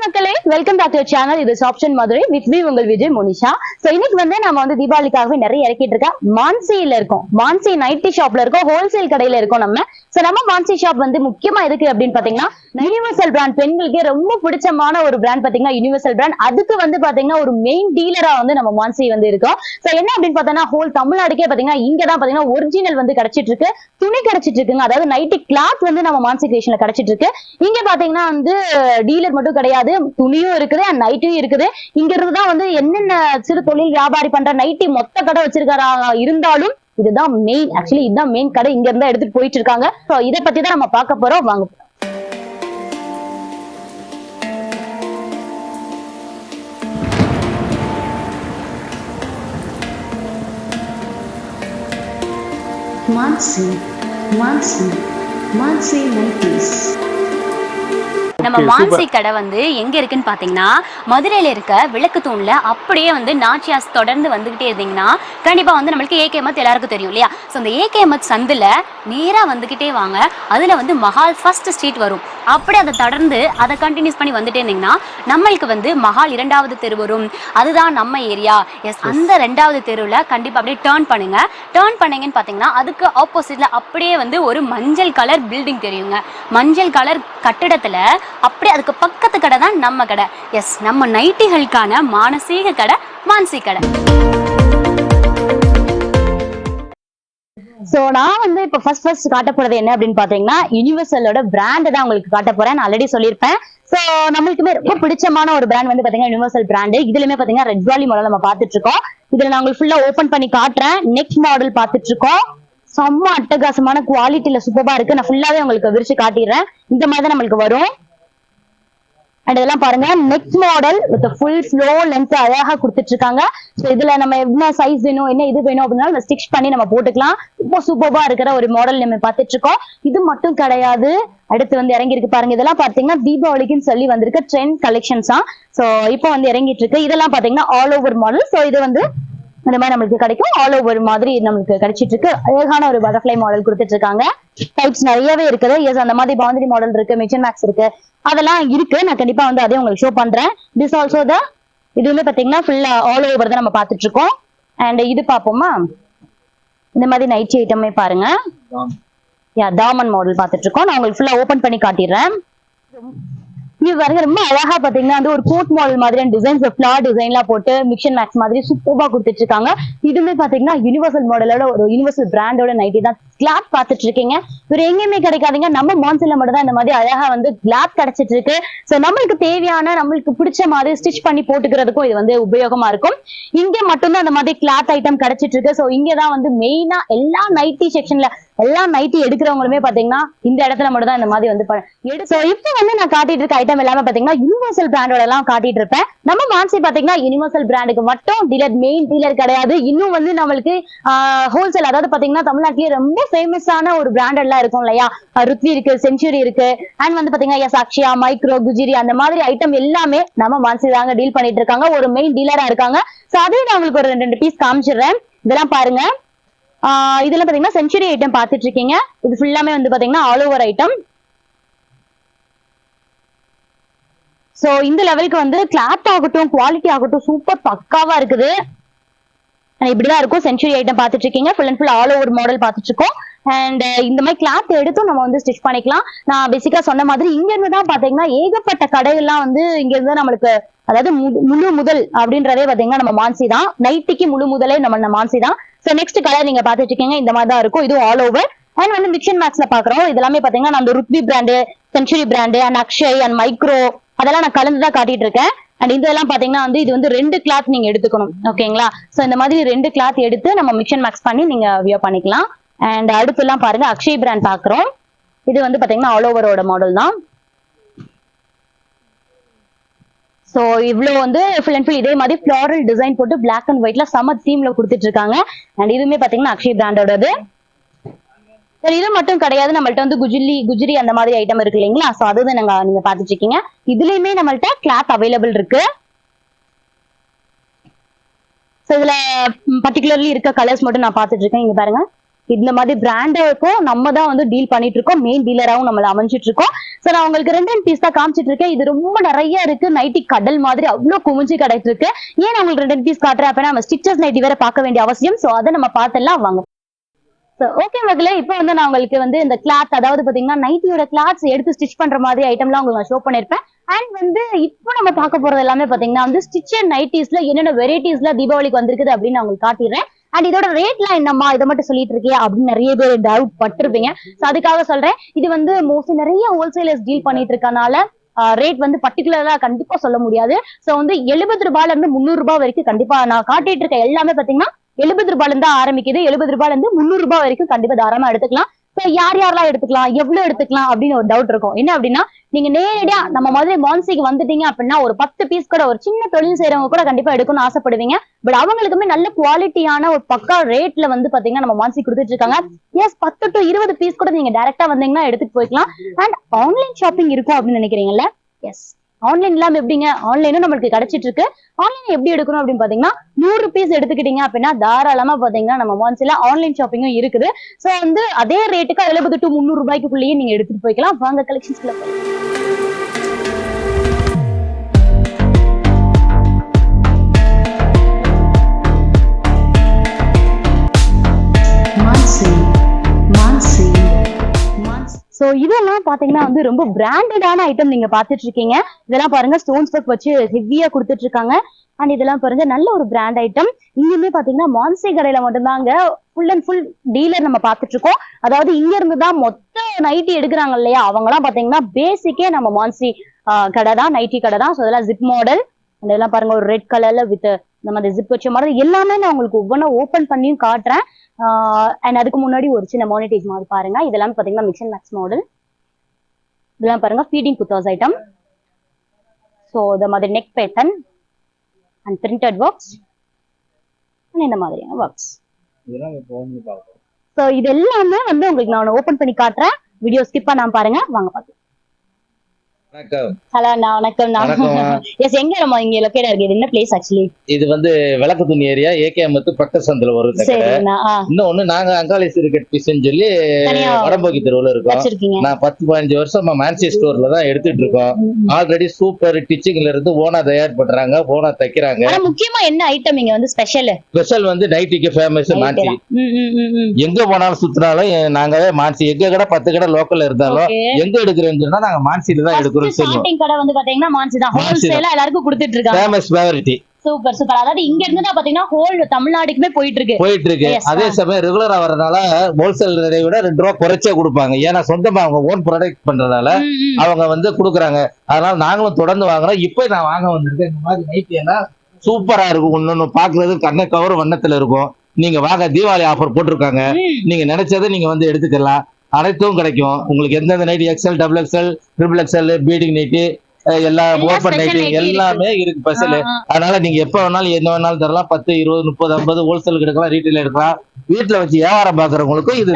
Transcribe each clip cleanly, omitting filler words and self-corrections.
மக்களே, welcome back to channel. இது option Madurai with me உங்கள் விஜய் மோனிஷா. சோ இன்னைக்கு வந்து நம்ம வந்து தீபாவளிக்காகவே நிறைய இறக்கிட்டு இருக்கோம். மான்சியில இருக்கோம், மான்சி நைட்டி ஷாப்ல இருக்கோம், ஹோல்சேல் கடையில இருக்கோம் நம்ம. சோ நம்ம மான்சி ஷாப் வந்து முக்கியமா எதுக்கு அப்படின்னு பாத்தீங்கன்னா, யுனிவர்சல் பிராண்ட், பெண்களுக்கு ரொம்ப பிடிச்சமான ஒரு பிராண்ட் பாத்தீங்கன்னா யுனிவர்சல் பிராண்ட். அதுக்கு வந்து பாத்தீங்கன்னா ஒரு மெயின் டீலரா வந்து நம்ம மான்சி வந்து இருக்கோம். சோ என்ன அப்படின்னு பாத்தீங்கன்னா, ஹோல் தமிழ்நாடுக்கே பாத்தீங்கன்னா இங்கதான் பாத்தீங்கன்னா ஒரிஜினல் வந்து கிடைச்சிட்டு இருக்கு, துணி கிடைச்சிட்டு இருக்குங்க. அதாவது நைட்டி கிளாத் வந்து நம்ம மான்சி கிரியேஷன்ல கிடைச்சிட்டு இருக்கு. இங்க பாத்தீங்கன்னா வந்து டீலர் மட்டும் கிடையாது, துணியும் இருக்குது, நைட்டியும் இருக்குது. இங்க இருந்துதான் வந்து என்னென்ன சிறு தொழில் வியாபாரி பண்ற நைட்டி மொத்த கடை வச்சிருக்காரா இருந்தாலும் இதுதான் மெயின். ஆக்சுவலி இதுதான் மெயின் கடை. இங்க இருந்தா எடுத்துட்டு போயிட்டு இருக்காங்க. சோ இதை பத்தி தான் நம்ம பார்க்க போறோம். வாங்க. Mansi, Mansi, Mansi Nighties. நம்ம மான்சி கடை வந்து எங்க இருக்குன்னு பாத்தீங்கன்னா, மதுரையில இருக்க விளக்கு தூண்ல அப்படியே வந்து நாச்சியாஸ் தொடர்ந்து வந்துகிட்டே இருந்தீங்கன்னா கண்டிப்பா வந்து நம்மளுக்கு ஏகேஎம்எத் எல்லாருக்கும் தெரியும் இல்லையா? ஸோ அந்த ஏகேஎம்எத் சந்துல நேரா வந்துகிட்டே வாங்க. அதுல வந்து மஹால் ஃபர்ஸ்ட் ஸ்ட்ரீட் வரும். அப்படியே அதை தொடர்ந்து அதை கண்டினியூஸ் பண்ணி வந்துட்டே இருந்தீங்கன்னா நம்மளுக்கு வந்து மஹால் 2வது தெரு வரும். அதுதான் நம்ம ஏரியா. எஸ், அந்த 2வது தெருவில் கண்டிப்பா அப்படியே டேர்ன் பண்ணுங்க. டேர்ன் பண்ணீங்கன்னு பாத்தீங்கன்னா அதுக்கு ஆப்போசிட்ல அப்படியே வந்து ஒரு மஞ்சள் கலர் பில்டிங் தெரியுங்க. மஞ்சள் கலர் கட்டிடத்துல அப்படியே அதுக்கு பக்கத்து கடை தான் நம்ம கடை. எஸ், நம்ம நைட்டிகளுக்கான மானசீக கடை மான்சி கடை. சோ நான் வந்து இப்ப ஃபர்ஸ்ட் காட்ட போறது என்ன அப்படின்னு பாத்தீங்கன்னா, யுனிவர்சலோட பிராண்ட் தான் உங்களுக்கு காட்ட போறேன். நான் ஆல்ரெடி சொல்லியிருப்பேன். சோ நம்மளுக்குமே ரொம்ப பிடிச்சமான ஒரு பிராண்ட் வந்து பாத்தீங்கன்னா யுனிவர்சல் பிராண்ட். இதுலயுமே பாத்தீங்கன்னா ரெட் வாலி மாடல் நம்ம பாத்துட்டு இருக்கோம். இதுல நான் உங்களுக்கு ஃபுல்லா ஓபன் பண்ணி காட்டுறேன். நெக்ஸ்ட் மாடல் பாத்துட்டு இருக்கோம். செம்ம அட்டகாசமான குவாலிட்டியில சூப்பரா இருக்கு. நான் ஃபுல்லாவே உங்களுக்கு விரிச்சு காட்டிடுறேன். இந்த மாதிரி தான் நம்மளுக்கு வரும். அண்ட் இதெல்லாம் பாருங்க, neck model with full flow length அழகா கொடுத்துட்டு இருக்காங்க. ஸோ இதுல நம்ம என்ன சைஸ் வேணும், என்ன இது வேணும் அப்படின்னா ஸ்டிச் பண்ணி நம்ம போட்டுக்கலாம். ரொம்ப சூப்பரா இருக்கிற ஒரு மாடல் நம்ம பார்த்துட்டு இருக்கோம். இது மட்டும் கிடையாது, அடுத்து வந்து இறங்கி இருக்கு பாருங்க. இதெல்லாம் பாத்தீங்கன்னா தீபாவளிக்குன்னு சொல்லி வந்திருக்க ட்ரெண்ட் கலெக்ஷன்ஸ் தான். ஸோ இப்போ வந்து இறங்கிட்டு இருக்கு. இதெல்லாம் பாத்தீங்கன்னா ஆல் ஓவர் மாடல். ஸோ இது வந்து இந்த மாதிரி நம்மளுக்கு கிடைக்கும். ஆல் ஓவர் மாதிரி நம்மளுக்கு கிடைச்சிட்டு இருக்கு. அழகான ஒரு பட்டர்ஃபிளை மாடல் கொடுத்துட்டு இருக்காங்க. டைப்ஸ் நிறையவே இருக்குது. எஸ், அந்த மாதிரி பாந்தினி மாடல் இருக்கு, மிஷன் மேக்ஸ் இருக்கு, அதெல்லாம் இருக்கு. நான் கண்டிப்பா வந்து அதே உங்களுக்கு ஷோ பண்றேன். திஸ் ஆல்சோ த இதுவுமே பாத்தீங்கன்னா ஃபுல்லா ஆல் ஓவர் தான் நம்ம பாத்துட்டு இருக்கோம். அண்ட் இது பாப்போமா, இந்த மாதிரி நைட்டி ஐட்டமே பாருங்க. தாமன் மாடல் பாத்துட்டு இருக்கோம். நான் உங்களுக்கு ஃபுல்லா ஓபன் பண்ணி காட்டிடுறேன். இது பாருங்க, ரொம்ப அழகா பாத்தீங்கன்னா வந்து ஒரு கோட் மாடல் மாதிரியான டிசைன்ஸ், ஃபிளார் டிசைன்லாம் போட்டு மிக்சன் மேக்ஸ் மாதிரி சூப்பரா கொடுத்துட்டு இருக்காங்க. இதுவுமே பாத்தீங்கன்னா யுனிவர்சல் மாடலோட ஒரு யுனிவர்சல் பிராண்டோட நைட்டி தான். கிளாத் பாத்துட்டு இருக்கீங்க, வேற எங்கேயுமே கிடைக்காதீங்க. நம்ம மான்சில மட்டும் தான் இந்த மாதிரி அழகா வந்து கிளாத் கிடைச்சிட்டு இருக்கு. சோ நம்மளுக்கு தேவையான, நம்மளுக்கு பிடிச்ச மாதிரி ஸ்டிச் பண்ணி போட்டுக்கிறதுக்கும் இது வந்து உபயோகமா இருக்கும். இங்க மட்டும்தான் அந்த மாதிரி கிளாத் ஐட்டம் கிடைச்சிட்டு இருக்கு. சோ இங்கதான் வந்து மெயினா எல்லா நைட்டி செக்ஷன்ல எல்லா நைட்டி எடுக்கிறவங்களுமே பாத்தீங்கன்னா இந்த இடத்துல மட்டும் தான் இந்த மாதிரி வந்து இப்ப வந்து நான் காட்டிட்டு இருக்க ஐட்டம் எல்லாமே பாத்தீங்கன்னா யுனிவர்சல் பிராண்டோட எல்லாம் காட்டிட்டு இருப்பேன். நம்ம மான்சி பாத்தீங்கன்னா யுனிவர்சல் பிராண்டுக்கு மட்டும் டீலர், மெயின் டீலர் கிடையாது. இன்னும் வந்து நம்மளுக்கு ஹோல்சேல், அதாவது பாத்தீங்கன்னா தமிழ்நாட்டிலேயே ரொம்ப ஃபேமஸான ஒரு பிராண்ட் எல்லாம் இருக்கும் இல்லையா? ருத்வி இருக்கு, செஞ்சுரி இருக்கு, அண்ட் வந்து பாத்தீங்கன்னா சாக்ஷியா, மைக்ரோ, குஜிரி, அந்த மாதிரி ஐட்டம் எல்லாமே நம்ம மான்சி தாங்க டீல் பண்ணிட்டு இருக்காங்க. ஒரு மெயின் டீலரா இருக்காங்க. சோ அதையும் நான் உங்களுக்கு ஒரு 2 பீஸ் காமிச்சிடுறேன். இதெல்லாம் பாருங்க. இதெல்லாம் பாத்தீங்கன்னா செஞ்சுரி ஐட்டம் பாத்துட்டு இருக்கீங்க. இது ஃபுல்லாமே வந்து பாத்தீங்கன்னா ஆல் ஓவர் ஐட்டம். சோ இந்த லெவலுக்கு வந்து கிளாத் ஆகட்டும், குவாலிட்டி ஆகட்டும் சூப்பர் பக்காவா இருக்குது. இப்படிதான் இருக்கும். செஞ்சுரி ஐட்டம் பாத்துட்டு இருக்கீங்க. Full and full all over model பாத்துட்டு இருக்கோம். அண்ட் இந்த மாதிரி கிளாத் எடுத்தும் நம்ம வந்து ஸ்டிச் பண்ணிக்கலாம். நான் பேசிக்கா சொன்ன மாதிரி இங்க இருந்து தான் பாத்தீங்கன்னா ஏகப்பட்ட கடைகள்லாம் வந்து இங்க இருந்து நம்மளுக்கு, அதாவது முழு முதல் அப்படின்றதே பாத்தீங்கன்னா நம்ம மான்சி தான். நைட்டிக்கு முழு முதலே நம்ம மான்சி தான். சோ நெக்ஸ்ட் கலர் நீங்க பாத்துட்டு இருக்கீங்க, இந்த மாதிரி தான் இருக்கும். இதுவும் ஆல் ஓவர். அண்ட் வந்து மிக்சன் மேக்ஸ்ல பாக்குறோம். இதெல்லாமே பாத்தீங்கன்னா நம்ம Ruthvi brand, Century brand, and Akshay and Micro, அதெல்லாம் நான் கலந்துதான் காட்டிட்டு இருக்கேன். அண்ட் இதெல்லாம் பாத்தீங்கன்னா வந்து இது வந்து 2 கிளாத் நீங்க எடுத்துக்கணும், ஓகேங்களா? சோ இந்த மாதிரி 2 கிளாத் எடுத்து நம்ம மிக்சன் மேக்ஸ் பண்ணி நீங்க வியர் பண்ணிக்கலாம். அண்ட் அடுத்து எல்லாம் பாருங்க, அக்ஷய் பிராண்ட் பாக்குறோம். இது வந்து பாத்தீங்கன்னா ஆல் ஓவரோட மாடல் தான். சோ இவ்வளவு வந்து ஃபுல் அண்ட் ஃபுல் இதே மாதிரி ஃபிளாரல் டிசைன் போட்டு பிளாக் அண்ட் ஒயிட்ல சம தீம்ல கொடுத்துட்டு இருக்காங்க. அண்ட் இதுவுமே பாத்தீங்கன்னா அக்ஷய் பிராண்டோடது. இது மட்டும் கிடையாது, நம்மள்ட்ட வந்து குஜிரி அந்த மாதிரி ஐட்டம் இருக்கு இல்லைங்களா? சோ அதுதான் நீங்க பாத்துட்டு இருக்கீங்க. இதுலயுமே நம்மள்ட்ட கிளாத் அவைலபிள் இருக்கு. சோ இதுல பர்டிகுலர்லி இருக்க கலர்ஸ் மட்டும் நான் பாத்துட்டு இருக்கேன். இங்க பாருங்க, இந்த மாதிரி பிராண்டுக்கும் நம்ம தான் வந்து டீல் பண்ணிட்டு இருக்கோம், மெயின் டீலராகவும் நம்மள அமைஞ்சிட்டு இருக்கோம். சோ நான் உங்களுக்கு 2 பீஸ் தான் காமிச்சிட்டு இருக்கேன். இது ரொம்ப நிறைய இருக்கு, நைட்டி கடல் மாதிரி அவ்வளவு குமிஞ்சு கிடைச்சிட்டு இருக்கு. ஏன் நான் உங்களுக்கு 2 பீஸ் காட்டுறேன் அப்படின்னா நம்ம ஸ்டிச்சஸ் நைட்டி வேற பார்க்க வேண்டிய அவசியம். சோ அதை நம்ம பார்த்தெல்லாம் வாங்க. ஓகே மக்களே, இப்போ வந்து நான் உங்களுக்கு வந்து இந்த கிளாத், அதாவது பாத்தீங்கன்னா நைட்டியோட கிளாத்ஸ் எடுத்து ஸ்டிச் பண்ற மாதிரி ஐட்டம்லாம் உங்களுக்கு நான் ஷோ பண்ணிருப்பேன். அண்ட் வந்து இப்போ நம்ம பார்க்க போறது எல்லாமே பாத்தீங்கன்னா வந்து ஸ்டிச்சட் நைட்டிஸ்ல என்னென்ன வெரைட்டிஸ்ல தீபாவளிக்கு வந்திருக்குது அப்படின்னு நான் உங்களுக்கு காட்டிடுறேன். அண்ட் இதோட ரேட்லாம் என்னம்மா இதை மட்டும் சொல்லிட்டு இருக்கே அப்படின்னு நிறைய பேர் டவுட் பட்டிருப்பீங்க. சோ அதுக்காக சொல்றேன், இது வந்து மோஸ்ட்லி நிறைய ஹோல்சேலர்ஸ் டீல் பண்ணிட்டு இருக்கனால ரேட் வந்து பர்டிகுலரா கண்டிப்பா சொல்ல முடியாது. சோ வந்து 70 ரூபாயில இருந்து 300 ரூபாய் வரைக்கும் கண்டிப்பா நான் காட்டிட்டு இருக்க எல்லாமே பாத்தீங்கன்னா 70 ரூபாயில இருந்து ஆரம்பிக்குது. 70 ரூபாயில இருந்து 300 ரூபாய் வரைக்கும் கண்டிப்பா தாராளமா எடுத்துக்கலாம். சோ யார் யாரெல்லாம் எடுத்துக்கலாம், எவ்வளவு எடுத்துக்கலாம் அப்படின்னு ஒரு டவுட் இருக்கும். என்ன அப்படின்னா, நீங்க நேரடியா நம்ம மதுரை மான்சிக்கு வந்துட்டீங்க அப்படின்னா ஒரு 10 பீஸ் கூட ஒரு சின்ன தொழில் செய்யறவங்க கூட கண்டிப்பா எடுக்கணும்னு ஆசைப்படுவீங்க. பட் அவங்களுக்குமே நல்ல குவாலிட்டியான ஒரு பக்கா ரேட்ல வந்து பாத்தீங்கன்னா நம்ம மான்சி கொடுத்துட்டு இருக்காங்க. எஸ் 10 to 20 பீஸ் கூட நீங்க டைரக்டா வந்தீங்கன்னா எடுத்துட்டு போய்க்கலாம். அண்ட் ஆன்லைன் ஷாப்பிங் இருக்கும் அப்படின்னு நினைக்கிறீங்கல்ல, எஸ் ஆன்லைன் இல்லாம எப்படிங்க, ஆன்லைனும் நம்மளுக்கு கிடைச்சிட்டு இருக்கு. ஆன்லைன் எப்படி எடுக்கணும் அப்படின்னு பாத்தீங்கன்னா 100 பீஸ் எடுத்துக்கிட்டீங்க அப்படின்னா தாராளமா பாத்தீங்கன்னா நம்ம மான்சில ஆன்லைன் ஷாப்பிங்கும் இருக்குது. சோ வந்து அதே ரேட்டுக்கு 70 to 300 ரூபாய்க்குள்ளேயே நீங்க எடுத்துட்டு போய்க்கலாம். வாங்க கலெக்ஷன்ஸ்ல சோ இதெல்லாம் பாத்தீங்கன்னா வந்து ரொம்ப பிராண்டடான ஐட்டம் நீங்க பாத்துட்டு இருக்கீங்க. இதெல்லாம் பாருங்க ஸ்டோன்ஸ் ஒர்க் வச்சு ஹெவியா கொடுத்துட்டு இருக்காங்க. அண்ட் இதெல்லாம் பாருங்க நல்ல ஒரு பிராண்ட் ஐட்டம். இங்குமே பாத்தீங்கன்னா மான்சி கடையில மட்டும்தாங்க ஃபுல் அண்ட் ஃபுல் டீலர் நம்ம பாத்துட்டு இருக்கோம். அதாவது இங்க இருந்துதான் மொத்த நைட்டி எடுக்கிறாங்க இல்லையா, அவங்க எல்லாம் பாத்தீங்கன்னா பேசிக்கே நம்ம மான்சி கடை தான், நைட்டி கடை தான். ஸோ இதெல்லாம் ஜிப் மாடல், இதெல்லாம் பாருங்க ஒரு ரெட் கலர்ல வித் நம்ம அந்த ஜிப் வச்ச மாதிரி எல்லாமே நான் உங்களுக்கு ஒவ்வொன்றா ஓபன் பண்ணியும் காட்டுறேன். அண்ட் அதுக்கு முன்னாடி ஒரு சின்ன மானிட்டேஜ் மாதிரி பாருங்க. இதெல்லாம் பாத்தீங்கன்னா மிக்ஸ் அண்ட் மேட்ச் மாடல். இதெல்லாம் பாருங்க ஃபீடிங் குத்தாஸ் ஐட்டம். ஸோ இந்த மாதிரி neck pattern and printed works, இந்த மாதிரியான ஒர்க்ஸ். ஸோ இது எல்லாமே வந்து உங்களுக்கு நான் ஓபன் பண்ணி காட்டுறேன். வீடியோ ஸ்கிப் பண்ணாம பாருங்க, வாங்க பாக்கலாம். ஹலோ அண்ணா, வணக்கம். எஸ் எங்க நம்ம இங்க லொகேட் ஆயிருக்கு, இது என்ன பிளேஸ் ஆக்சுவலி? இது வந்து விளக்கு துணி ஏரியா, ஏகேஎம் பக்க சந்தில வரும். இன்னொன்னு நாங்க அங்காளேஸ்வரி கட் பீஸ்ன்னு சொல்லி வடம்போக்கி தெருவுல இருக்கோம். நான் 10-15 வருஷமா மான்சி ஸ்டோர்ல தான் எடுத்துட்டு இருக்கோம். ஆல்ரெடி சூப்பர் டிச்சிங்ல இருந்து ஓனா தயார் பண்றாங்க, ஓனா தைக்கிறாங்க. முக்கியமா என்ன ஐட்டம் இங்க வந்து ஸ்பெஷல் வந்து நைட்டிக்கு ஃபேமஸ் மான்சி. எங்க போனாலும் சுத்தினாலும் நாங்க மான்சி, எங்க கடை 10 கடை லோக்கல்ல இருந்தாலும் எங்க எடுக்கிறேன்னு சொன்னா நாங்க மான்சில தான் எடுக்கிறோம். ஸ்டார்டிங் கடை வந்து பாத்தீங்கன்னா மான்சி தான், ஹோல்சேலா எல்லாருக்கும் கொடுத்துட்டு இருக்காங்க. Famous favourite. Super super. அதாவது இங்க இருந்து தான் பாத்தீங்கன்னா ஹோல் தமிழ்நாடுக்குமே போயிட்டு இருக்கு. அதே சமயம் ரெகுலரா வரனால ஹோல்சேல் விட 2 ரூபா குறைச்சே கொடுப்பாங்க. ஏன்னா சொந்தமா அவங்க ஓன் ப்ராடக்ட் பண்றதால அவங்க வந்து கொடுக்குறாங்க. அதனால நாங்களும் தொடர்ந்து வாங்குறோம். இப்ப நான் வாங்க வந்திருக்கேன். இந்த மாதிரி நைட்டி எல்லாம் சூப்பரா இருக்கும். ஒன்னொன்னு பாக்குறது கண்ணை கவரும் வண்ணத்துல இருக்கும். நீங்க வாங்க, தீபாவளி ஆஃபர் போட்டிருக்காங்க. நீங்க நினைச்சதை நீங்க வந்து எடுத்துக்கலாம். அனைத்தும் கிடைக்கும் உங்களுக்கு. எந்தெந்த nighty XL, double XL, triple XL, feeding nighty, எல்லாம் ஓப்பன் நைட்டி எல்லாமே இருக்கு ஸ்பெஷல். அதனால நீங்க எப்ப வேணாலும் என்ன வேணாலும் தரலாம். 10, 20, 30, 50 ஹோல்சேல் எடுக்கலாம், ரீட்டைல் எடுக்கலாம். வீட்டுல வச்சு வியாபாரம் பாக்குறவங்களுக்கும் இது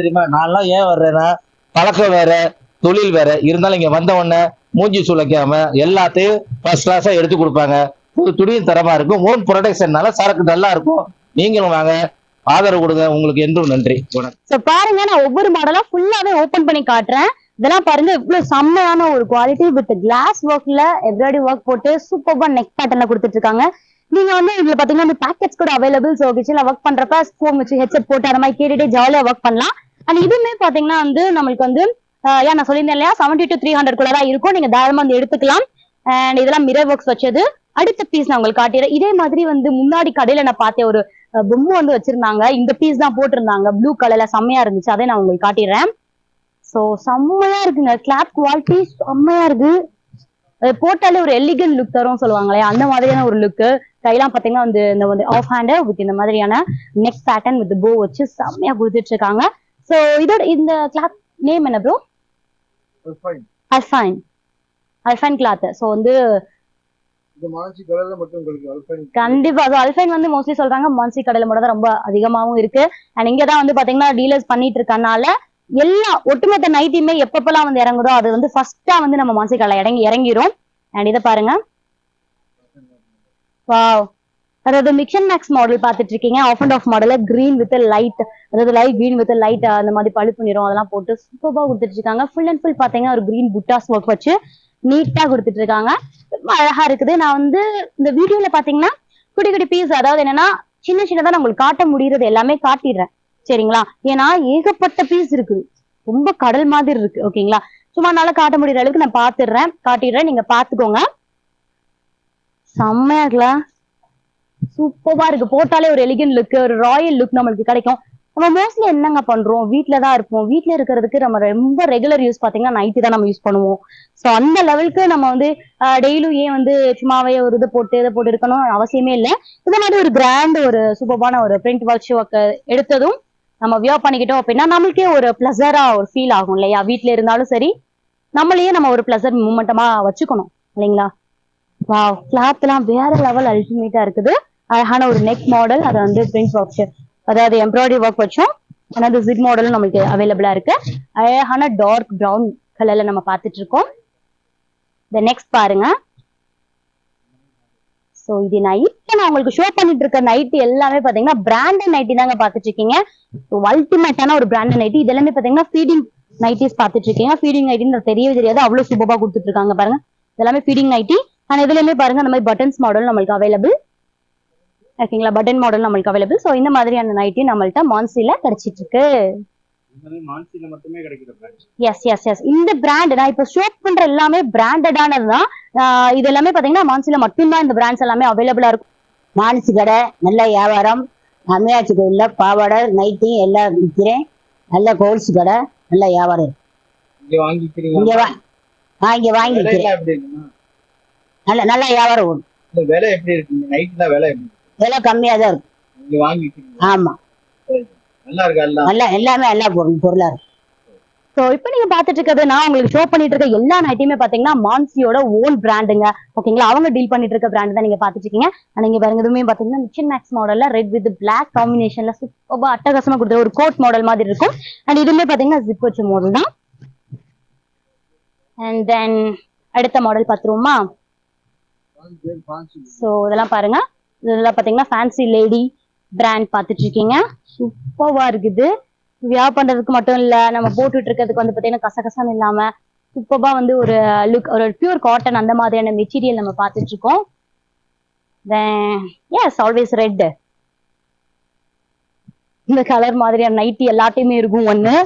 தெரியுமா. நான்லாம் ஏன் வர்றேன்னா பழக்கம் வேற, தொழில் வேற இருந்தாலும் இங்க வந்த உடனே மூஞ்சி சுளைக்காம எல்லாத்தையும் ஃபர்ஸ்ட் கிளாஸா எடுத்து கொடுப்பாங்க. ஒரு துணியும் தரமா இருக்கும். ஓன் ப்ரொடக்ஷன்னால சரக்கு நல்லா இருக்கும். நீங்களும் வாங்க, ஆதரவு கொடுங்க. உங்களுக்கு என்றும் நன்றி. பாருங்க, நான் ஒவ்வொரு மாடலா ஃபுல்லாவே ஓபன் பண்ணி காட்டுறேன். இதெல்லாம் பாருங்க இவ்வளவு செம்மையான ஒரு குவாலிட்டி வித் கிளாஸ் ஒர்க்ல எம்ப்ராய்டரி ஒர்க் போட்டு சூப்பர்பா நெக் பேட்டர்ன்ல கொடுத்துட்டு இருக்காங்க. நீங்க வந்து இதுல பாத்தீங்கன்னா பேக்கெட்ஸ் கூட அவைலபிள். சோ கிச்சன்ல ஒர்க் பண்றப்ப ஃபோன் வச்சு ஹெட்செட் போட்டு அந்த மாதிரி கேட்டுட்டே ஜாலியா ஒர்க் பண்ணலாம். அண்ட் இதுவுமே பாத்தீங்கன்னா வந்து நம்மளுக்கு வந்து நான் சொல்லியிருந்தேன் இல்லையா, 70 to 300 கூட தான் இருக்கும். நீங்க தாராளமா வந்து எடுத்துக்கலாம். அண்ட் இதெல்லாம் மிரர் ஒர்க்ஸ் வச்சது. அடுத்த பீஸ் நான் உங்களுக்கு காட்டிடுறேன். இதே மாதிரி வந்து முன்னாடி கடையில நான் பார்த்தேன், ஒரு பொம்மை வந்து வச்சிருந்தாங்க. இந்த பீஸ் தான் போட்டிருந்தாங்க, ப்ளூ கலர்ல செம்மையா இருந்துச்சு. அதை நான் உங்களுக்கு காட்டிடுறேன். சோ செம்மையா இருக்குங்க, கிளாத் குவாலிட்டி செம்மையா இருக்கு. போட்டாலே ஒரு எலிகன் லுக் தரும் சொல்லுவாங்களே, அந்த மாதிரியான ஒரு லுக்கு. கையெல்லாம் பாத்தீங்கன்னா வந்து இந்த ஆஃப் ஹேண்ட் வித் இந்த மாதிரியான நெக் பேட்டர்ன் வித் போ வச்சு செம்மையா கொடுத்துட்டு இருக்காங்க. சோ இதோட இந்த கிளாத் நேம் என்ன ப்ரோ? அல்ஃபைன் கிளாத். சோ வந்து கண்டிப்பா அல்ஃபைன் வந்து மோஸ்ட்லி சொல்றாங்க மான்சி கடையில மட்டும் தான் ரொம்ப அதிகமாவும் இருக்கு. அண்ட் இங்கதான் வந்து பாத்தீங்கன்னா டீலர்ஸ் பண்ணிட்டு இருக்கனால எல்லா ஒட்டுமொத்த நைட்டியுமே எப்பப்பெல்லாம் வந்து இறங்குதோ அது வந்து ஃபர்ஸ்டா வந்து நம்ம மான்சி கடையில இறங்கிரும். அண்ட் இதை பாருங்க, வாவ் அதாவது மிக்சன் மேக்ஸ் மாடல் பார்த்துட்டு இருக்கீங்க. ஆஃப் அண்ட் ஆஃப் மாடல கிரீன் வித் லைட், அதாவது லைட் கிரீன் வித் லைட் அந்த மாதிரி பழுப்பு நிறம் அதெல்லாம் போட்டு சூப்பரா கொடுத்துட்டு இருக்காங்க. ஃபுல் அண்ட் ஃபுல் பாத்தீங்கன்னா ஒரு கிரீன் புட்டாஸ் ஒர்க் வச்சு நீட்டா கொடுத்துட்டு இருக்காங்க. ரொம்ப அழகா இருக்குது. நான் வந்து இந்த வீடியோல பாத்தீங்கன்னா குட்டி குட்டி பீஸ், அதாவது என்னன்னா சின்ன சின்னதா நான் உங்களுக்கு காட்ட முடியறது எல்லாமே காட்டிடுறேன் சரிங்களா. ஏன்னா ஏகப்பட்ட பீஸ் இருக்கு, ரொம்ப கடல் மாதிரி இருக்கு ஓகேங்களா. சும்மா நாள காட்ட முடியற அளவுக்கு நான் காட்டிடுறேன், நீங்க பாத்துக்கோங்க. செம்மையா இருக்குல்ல, சூப்பரா இருக்கு. போட்டாலே ஒரு எலிகன்ட் லுக், ஒரு ராயல் லுக் நம்மளுக்கு கிடைக்கும். நம்ம மோஸ்ட்லி என்னங்க பண்றோம், வீட்டுலதான் இருப்போம். வீட்டுல இருக்கிறதுக்கு நம்ம ரொம்ப ரெகுலர் யூஸ் பாத்தீங்கன்னா நைட்டி தான் நம்ம யூஸ் பண்ணுவோம். சோ அந்த லெவலுக்கு நம்ம வந்து டெய்லியும் ஏன் வந்து சும்மாவே ஒரு இதை போட்டு இருக்கணும் அவசியமே இல்லை. இந்த மாதிரி ஒரு கிராண்ட் ஒரு சூப்பரான ஒரு பிரிண்ட் ஒர்க் எடுத்ததும் நம்ம வியர் பண்ணிக்கிட்டோம் அப்படின்னா நம்மளுக்கே ஒரு பிளஸரா ஒரு ஃபீல் ஆகும் இல்லையா. வீட்டுல இருந்தாலும் சரி, நம்மளையே நம்ம ஒரு பிளஸர் மூமெண்டமா வச்சுக்கணும் இல்லைங்களா. வாவ், கிளாத் எல்லாம் வேற லெவல் அல்டிமேட்டா இருக்குது. அழகான ஒரு நெக் மாடல், அதை வந்து பிரிண்ட் ஒர்க், அதாவது எம்ப்ராய்டரி ஒர்க் வச்சோம். அதாவது ஜிப் மாடலும் நமக்கு அவைலபிளா இருக்கு. அழகான டார்க் பிரவுன் கலர்ல நம்ம பார்த்துட்டு இருக்கோம். இந்த நெக்ஸ்ட் பாருங்க. சோ இது நான் உங்களுக்கு ஷோ பண்ணிட்டு இருக்க நைட்டி எல்லாமே பாத்தீங்கன்னா பிராண்டட் நைட்டி தாங்க பாத்துட்டு இருக்கீங்க. அல்டிமேட்டான ஒரு பிராண்டட் நைட்டி. இது எல்லாமே பாத்தீங்கன்னா ஃபீடிங் நைட்டிஸ் பாத்துட்டு இருக்கீங்க. ஃபீடிங் நைட்டின்னு தெரியவே தெரியாது, அவ்வளவு சூப்பரா கொடுத்துட்டு இருக்காங்க பாருங்க. இதெல்லாமே ஃபீடிங் நைட்டி. ஆனா இதுலயுமே பாருங்க அந்த மாதிரி பட்டன்ஸ் மாடல் நம்மளுக்கு அவைலபிள் ஓகேங்களா. பட்டன் மாடல் நம்மளுக்கு அவைலபிள். சோ இந்த மாதிரியான நைட்டி நம்மள்ட்ட மான்சில கிடைச்சிட்டு இருக்கு. எஸ் எஸ் எஸ் இந்த பிராண்ட் நான் இப்ப ஷோ பண்ற எல்லாமே பிராண்டடானதுதான். இது எல்லாமே பாத்தீங்கன்னா மான்சில மட்டும்தான் இந்த பிராண்ட்ஸ் எல்லாமே அவைலபிளா இருக்கும். மான்சி கடை நல்ல வியாபாரம். அம்மையாச்சி கோயில்ல பாவாடை நைட்டி எல்லாம் விற்கிறேன். நல்ல கோல்ஸ் கடை, நல்ல வியாபாரம். இங்க வாங்கிக்கிறேன். நல்ல வியாபாரம் ஓடும். விலை எப்படி இருக்கு? நைட்ல விலை விலை கம்மியா தான் இருக்கும். ஆமா, நல்லா இருக்கு. எல்லாமே எல்லா பொருளா இருக்கு. சோ இப்போ நீங்க பாத்துட்டு இருக்கிறது நான் உங்களுக்கு ஷோ பண்ணிட்டு இருக்க எல்லா நைட்டியுமே பாத்தீங்கன்னா மான்சியோட ஓன் பிராண்டுங்க ஓகேங்களா. அவங்க டீல் பண்ணிட்டு இருக்க பிராண்ட் தான் நீங்க பாத்துட்டு இருக்கீங்க. நீங்க பாருங்க, இதுவுமே பாத்தீங்கன்னா மிக்சன் மேக்ஸ் மாடல்ல ரெட் வித் பிளாக் காம்பினேஷன்ல சூப்பரா அட்டகாசமா கொடுத்த ஒரு கோட் மாடல் மாதிரி இருக்கும். அண்ட் இதுவுமே பாத்தீங்கன்னா ஜிப் வச்ச மாடல் தான். அண்ட் தென் அடுத்த மாடல் பாத்துருவோமா. சோ இதெல்லாம் பாருங்க, இதெல்லாம் பாத்தீங்கன்னா ஃபேன்சி லேடி பிராண்ட் பாத்துட்டு இருக்கீங்க. சூப்பரா இருக்குது. வியர் பண்றதுக்கு மட்டும் இல்ல, நம்ம போட்டுட்டு இருக்கிறதுக்கு வந்து பாத்தீங்கன்னா கசகசன்னு இல்லாம சூப்பரா வந்து ஒரு லுக், ஒரு பியூர் காட்டன் அந்த மாதிரியான மெட்டீரியல் நம்ம பாத்துட்டு இருக்கோம். எஸ் ஆல்வேஸ் ரெட், இந்த கலர் மாதிரியான நைட்டி எல்லாத்தையுமே இருக்கும் ஒண்ணு.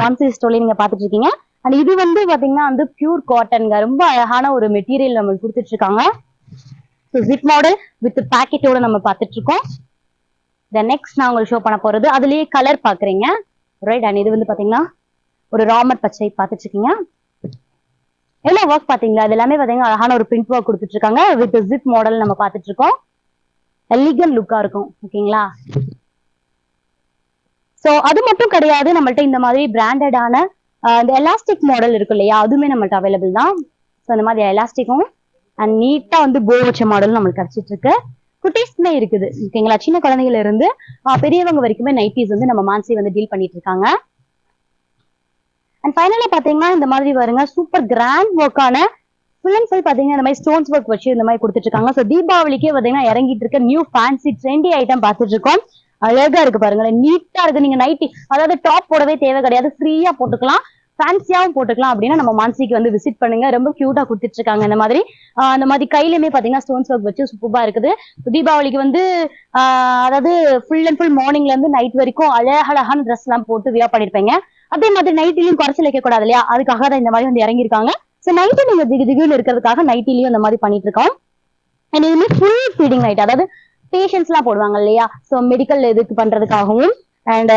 மான்சி ஸ்டோர்ல நீங்க பாத்துட்டு இருக்கீங்க. அண்ட் இது வந்து பாத்தீங்கன்னா வந்து பியூர் காட்டன்ங்க, ரொம்ப அழகான ஒரு மெட்டீரியல் நம்ம கொடுத்துட்டு இருக்காங்க. ஜிப் மாடல் வித் பாக்கெட்டோட நம்ம பாத்துட்டு இருக்கோம். நெக்ஸ்ட் நான் உங்களுக்கு ஷோ பண்ண போறது அதுலயே கலர் பாக்குறீங்க ரைட். அண்ட் இது வந்து பாத்தீங்கன்னா ஒரு ராமர் பச்சை பாத்துட்டு இருக்கீங்க. எல்லாம் ஒர்க் பாத்தீங்களா, அது எல்லாமே பாத்தீங்கன்னா அழகான ஒரு பிரிண்ட் ஒர்க் கொடுத்துட்டு இருக்காங்க. வித் ஜிப் மாடல் நம்ம பாத்துட்டு இருக்கோம். எலிகன்ட் லுக்கா இருக்கும் ஓகேங்களா. சோ அது மட்டும் கிடையாது, நம்மள்ட்ட இந்த மாதிரி பிராண்டடான இந்த எலாஸ்டிக் மாடல் இருக்கு இல்லையா, அதுவுமே நம்மள்ட்ட அவைலபிள் தான். ஸோ இந்த மாதிரி எலாஸ்டிக்கும் அண்ட் நீட்டா வந்து போ வச்ச மாடல் நம்மளுக்கு கிடைச்சிட்டு இருக்கு. குட்டீஸ்மே இருக்குது ஓகேங்களா. சின்ன குழந்தைகள் இருந்து பெரியவங்க வரைக்குமே நைட்டிஸ் வந்து நம்ம மான்சி வந்து டீல் பண்ணிட்டு இருக்காங்க. அண்ட் ஃபைனலா பாத்தீங்கன்னா இந்த மாதிரி பாருங்க, சூப்பர் கிராண்ட் ஒர்க்கான ஃபுல் அண்ட் ஃபுல் பாத்தீங்கன்னா இந்த மாதிரி ஸ்டோன்ஸ் ஒர்க் வச்சு இந்த மாதிரி கொடுத்துட்டு இருக்காங்க. ஸோ தீபாவளிக்கே பாத்தீங்கன்னா இறங்கிட்டு இருக்க நியூ ஃபேன்சி ட்ரெண்டி ஐட்டம் பார்த்துட்டு இருக்கோம். அழகா இருக்கு பாருங்களேன், நீட்டா இருக்கு. நீங்க நைட்டி அதாவது டாப் போடவே தேவை கிடையாது, ஃப்ரீயா போட்டுக்கலாம், ஃபேன்சியாவும் போட்டுக்கலாம். அப்படின்னா நம்ம மான்சிக்கு வந்து விசிட் பண்ணுங்க. ரொம்ப கியூட்டா கொடுத்துட்டு இருக்காங்க. இந்த மாதிரி அந்த மாதிரி கையிலுமே பாத்தீங்கன்னா ஸ்டோன்ஸ் ஒர்க் வச்சு சூப்பரா இருக்குது. தீபாவளிக்கு வந்து அதாவது ஃபுல் அண்ட் ஃபுல் மார்னிங்ல இருந்து நைட் வரைக்கும் அழகழகான ட்ரெஸ் எல்லாம் போட்டு வியர் பண்ணிருப்பீங்க. அதே மாதிரி நைட்டிலையும் குறைச்சல் வைக்க கூடாது இல்லையா, அதுக்காக தான் இந்த மாதிரி வந்து இறங்கியிருக்காங்க. ஸோ நைட்டு நீங்க திகுன்னு இருக்கிறதுக்காக நைட்டிலையும் இந்த மாதிரி பண்ணிட்டு இருக்கோம். அண்ட் இதுவுமே ஃபுல் ஃபீடிங் நைட், அதாவது பேஷண்ட்ஸ் எல்லாம் போடுவாங்க இல்லையா, ஸோ மெடிக்கல் இதுக்கு பண்றதுக்காகவும் அண்ட்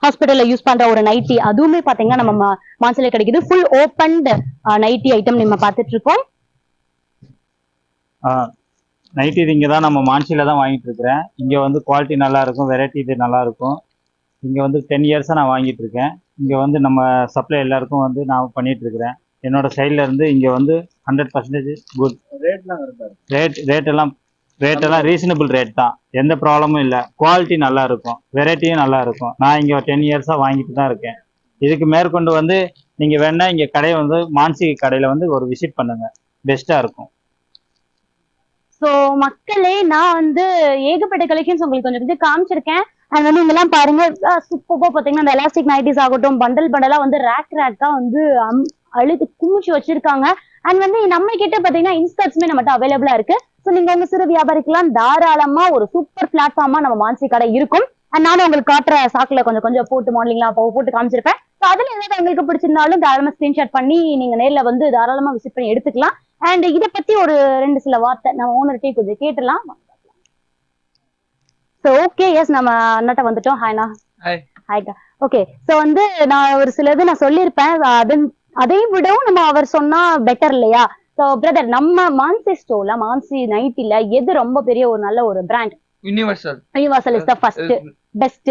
ஹாஸ்பிட்டல்ல யூஸ் பண்ற ஒரு நைட்டி, அதுவுமே பாத்தீங்கன்னா நம்ம மான்சில கிடைக்குது. ஃபுல் ஓப்பன்ட் நைட்டி ஐட்டம் நம்ம பார்த்துட்டு இருக்கோம். நைட்டி இது இங்கே தான் நம்ம மான்சில தான் வாங்கிட்டு இருக்கிறேன். இங்கே வந்து குவாலிட்டி நல்லா இருக்கும், வெரைட்டி இது நல்லா இருக்கும். இங்கே வந்து 10 இயர்ஸாக நான் வாங்கிட்டு இருக்கேன். இங்கே வந்து நம்ம சப்ளை எல்லாருக்கும் வந்து நான் பண்ணிட்டு இருக்கிறேன். என்னோட சைட்ல இருந்து இங்கே வந்து 100% குட். ரேட்டெல்லாம் ரீசனபிள் ரேட் தான், எந்த ப்ராப்ளமும் இல்லை. குவாலிட்டி நல்லா இருக்கும், வெரைட்டியும் நல்லா இருக்கும். நான் இங்கே 10 இயர்ஸாக வாங்கிட்டு தான் இருக்கேன். இதுக்கு மேற்கொண்டு வந்து நீங்கள் வேணா இங்கே கடையை வந்து மான்சி கடையில் வந்து ஒரு விசிட் பண்ணுங்க, பெஸ்ட்டாக இருக்கும். சோ மக்களே, நான் வந்து ஏகப்பட்ட கலெக்ஷன்ஸ் உங்களுக்கு கொஞ்சம் காமிச்சிருக்கேன். அண்ட் வந்து இங்கெல்லாம் பாருங்க, சூப்பரா பாத்தீங்கன்னா இந்த எலாஸ்டிக் நைட்டிஸ் ஆகட்டும், பண்டல் பண்டலா வந்து ரேக்கா வந்து அழுது குமிச்சு வச்சிருக்காங்க. அண்ட் வந்து நம்ம கிட்ட பாத்தீங்கன்னா இன்ஸ்கர்ட்ஸ்மே நம்மகிட்ட அவைலபிளா இருக்கு. சோ நீங்க உங்க சிறு வியாபாரிக்கெல்லாம் தாராளமா ஒரு சூப்பர் பிளாட்ஃபார்மா நம்ம மான்சி கடை இருக்கும். அண்ட் நானும் உங்களுக்கு காட்டுற சாக்குல கொஞ்சம் போட்டு மாடலிங்லாம் போட்டு காமிச்சிருப்பேன். ஸோ அதுல ஏதாவது உங்களுக்கு பிடிச்சிருந்தாலும் தாராளமா ஸ்கிரீன்ஷாட் பண்ணி நீங்க நேர்ல வந்து தாராளமா விசிட் பண்ணி எடுத்துக்கலாம். அண்ட் இதை பத்தி ஒரு 2 சில வார்த்தை நம்ம ஓனர்கிட்டே கொஞ்சம் கேட்டலாம். ஸோ ஓகே, எஸ் நம்ம அண்ணாட்ட வந்துட்டோம். ஹாய்ண்ணா. ஹாய்க்கா. ஓகே, ஸோ வந்து நான் ஒரு சிலது நான் சொல்லியிருப்பேன். அதை விடவும் நம்ம அவர் சொன்னா பெட்டர் இல்லையா? ஸோ பிரதர், நம்ம மான்சி ஸ்டோர்ல மான்சி நைட்டில எது ரொம்ப பெரிய ஒரு நல்ல ஒரு brand? Universal is the first best.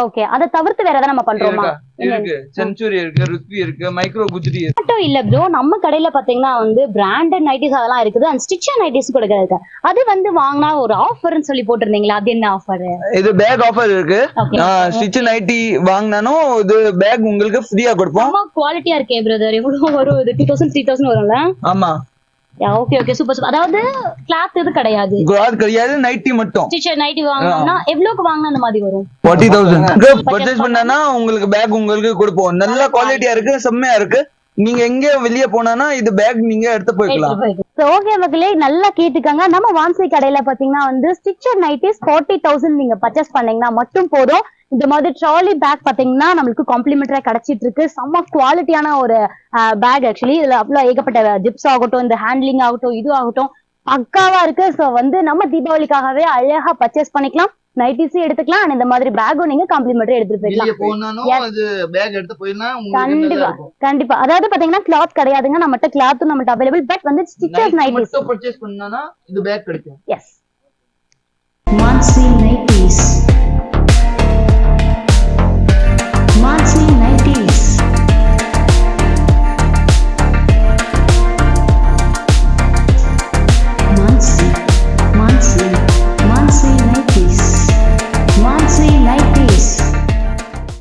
Okay, அத தவிர்த்து வேற ஏதாவது நம்ம பண்றோமா? இருக்கு, செஞ்சுரி இருக்கு, ருத்வி இருக்கு, மைக்ரோ குஜ்ரி இருக்கு. மட்டும் இல்ல ப்ரோ, நம்ம கடையில பாத்தீங்கன்னா வந்து பிராண்டட் நைட்டிஸ் அதெல்லாம் இருக்குது. அண்ட் ஸ்டிச்சர் நைட்டிஸ் கூட இருக்கு. அது வந்து வாங்கினா ஒரு ஆஃபர்னு சொல்லி போட்டிருந்தீங்களா? அது என்ன ஆஃபர்? இது பேக் ஆஃபர் இருக்கு. ஸ்டிச் நைட்டி வாங்கினாலும் இது பேக் உங்களுக்கு ஃப்ரீயா கொடுப்போம். குவாலிட்டியா இருக்கே பிரதர். எவ்வளவு வரும்? 2000 3000 வரும்ல? ஆமா. Okay okay, super super. அதாவது கிளாத் இது கிடையாது, கிளாத் கிடையாது, நைட்டி மட்டும். ஸ்டிச்சர் நைட்டி வாங்கினா எவ்வளவுக்கு வாங்கினா அந்த மாதிரி வரும்? 40,000 பர்ச்சேஸ் பண்ணனா உங்களுக்கு பேக் உங்களுக்கு கொடுப்போம். நல்ல குவாலிட்டியா இருக்கு, செம்மையா இருக்கு. நீங்க எங்க வெளிய போனா இது பேக் நீங்க எடுத்து போய்க்கலாம். ஓகே மக்களே, நல்லா கேட்டுக்கங்க. நம்ம வான்சி கடையில பாத்தீங்கன்னா வந்து ஸ்டிச்சர் நைட்டிஸ் 40,000 நீங்க பர்ச்சேஸ் பண்ணீங்கன்னா மட்டும் போதும். இந்த மாதிரி ட்ராலி பேக் பாத்தீங்கன்னா நம்மளுக்கு காம்ப்ளிமெண்டரா கிடைச்சிட்டு இருக்கு. செம்ம குவாலிட்டியான ஒரு பேக். ஆக்சுவலி இதுல அவ்வளவு ஏகப்பட்ட ஜிப்ஸ் ஆகட்டும், இந்த ஹேண்ட்லிங் ஆகட்டும், இது ஆகட்டும் பக்காவா இருக்கு. சோ வந்து நம்ம தீபாவளிக்காகவே அழகா பர்ச்சேஸ் பண்ணிக்கலாம். நைட்டிஸும் எடுத்துக்கலாம். அண்ட் இந்த மாதிரி பேக்கும் நீங்க காம்ப்ளிமெண்டரி எடுத்துட்டு போயிடலாம். கண்டிப்பா கண்டிப்பா. அதாவது பாத்தீங்கன்னா கிளாத் கிடையாதுங்க, நம்மகிட்ட கிளாத்தும் நம்மகிட்ட அவைலபிள். பட் வந்து ஸ்டிச்சர்ஸ் நைட்டிஸ் பர்ச்சேஸ் பண்ணனா இது பேக் கிடைக்கும். எஸ். மான்சி நைட்டி